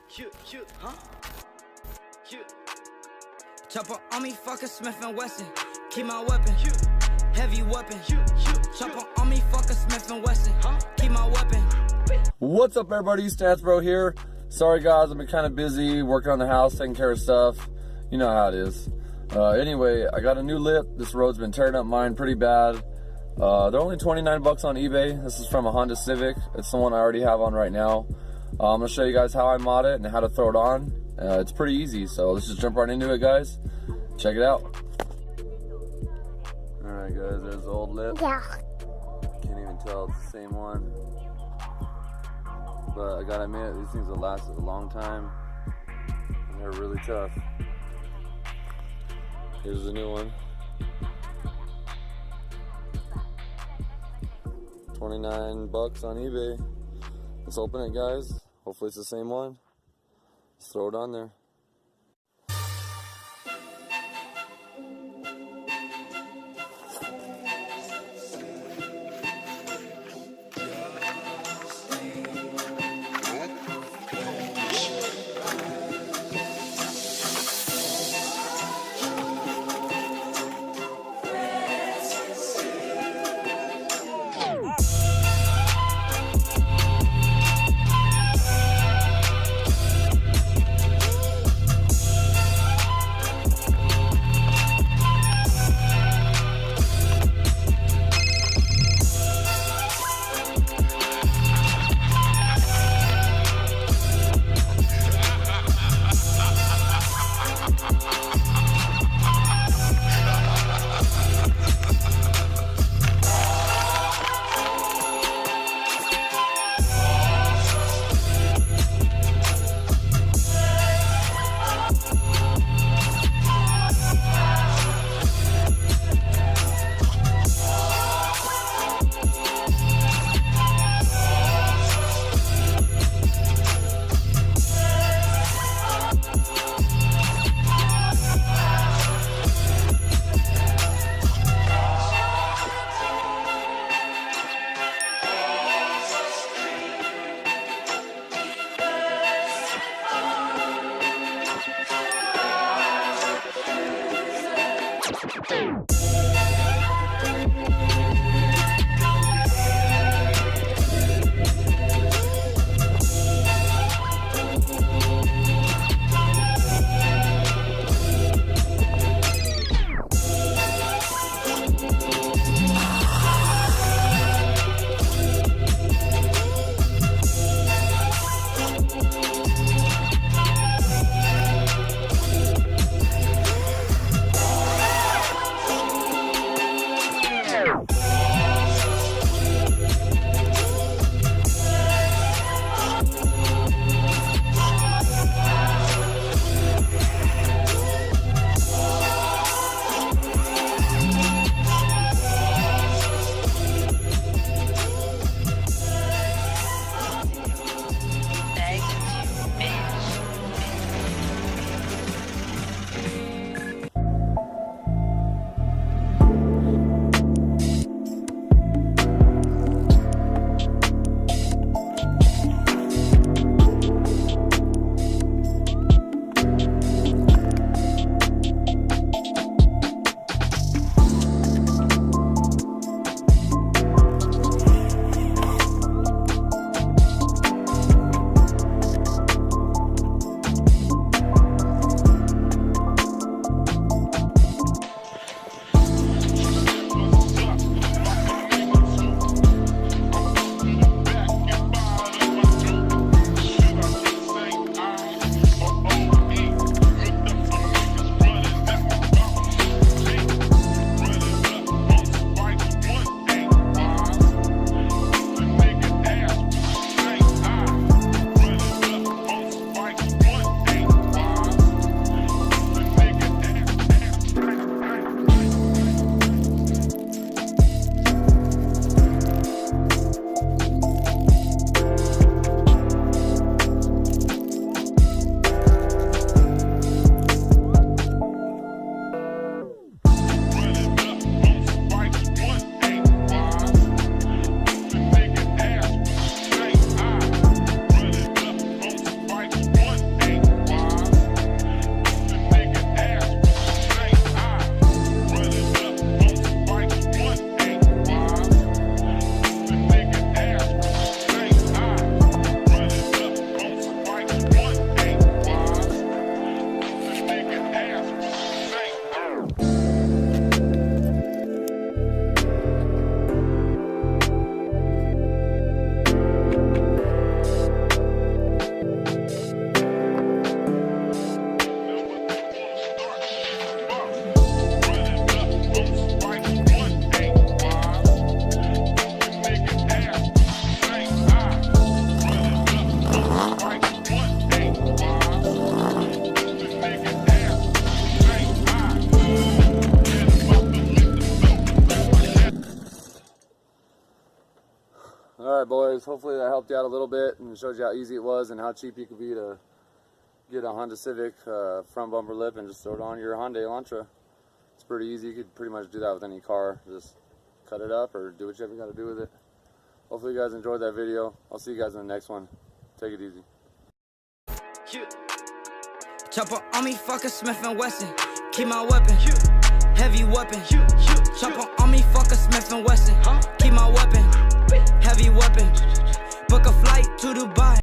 Cute, huh? Cute. Chopper on me, fucking Smith & Wesson. Keep my weapon, heavy weapon. Chopper on me, fucking Smith & Wesson. Keep my weapon. What's up, everybody? Stance Bro here. Sorry, guys, I've been kind of busy working on the house, taking care of stuff. You know how it is. Anyway, I got a new lip. This road's been tearing up mine pretty bad. They're only 29 bucks on eBay. This is from a Honda Civic. It's the one I already have on right now. I'm gonna show you guys how I mod it and how to throw it on. It's pretty easy, so let's just jump right into it, guys. Check it out. All right, guys, there's the old lip. Yeah. Can't even tell it's the same one. But I gotta admit, these things will last a long time. And they're really tough. Here's the new one. 29 bucks on eBay. Let's open it, guys. Hopefully it's the same one. Let's throw it on there. Hopefully that helped you out a little bit and showed you how easy it was and how cheap you could be to get a Honda Civic front bumper lip and just throw it on your Hyundai Elantra. It's pretty easy. You could pretty much do that with any car. Just cut it up or do whatever you got to do with it. Hopefully you guys enjoyed that video. I'll see you guys in the next one. Take it easy. Chopper on me, fuck a Smith & Wesson. Keep my weapon, heavy weapon. Chopper on me, fuck a Smith & Wesson. Keep my weapon, heavy weapon. Book a flight to Dubai.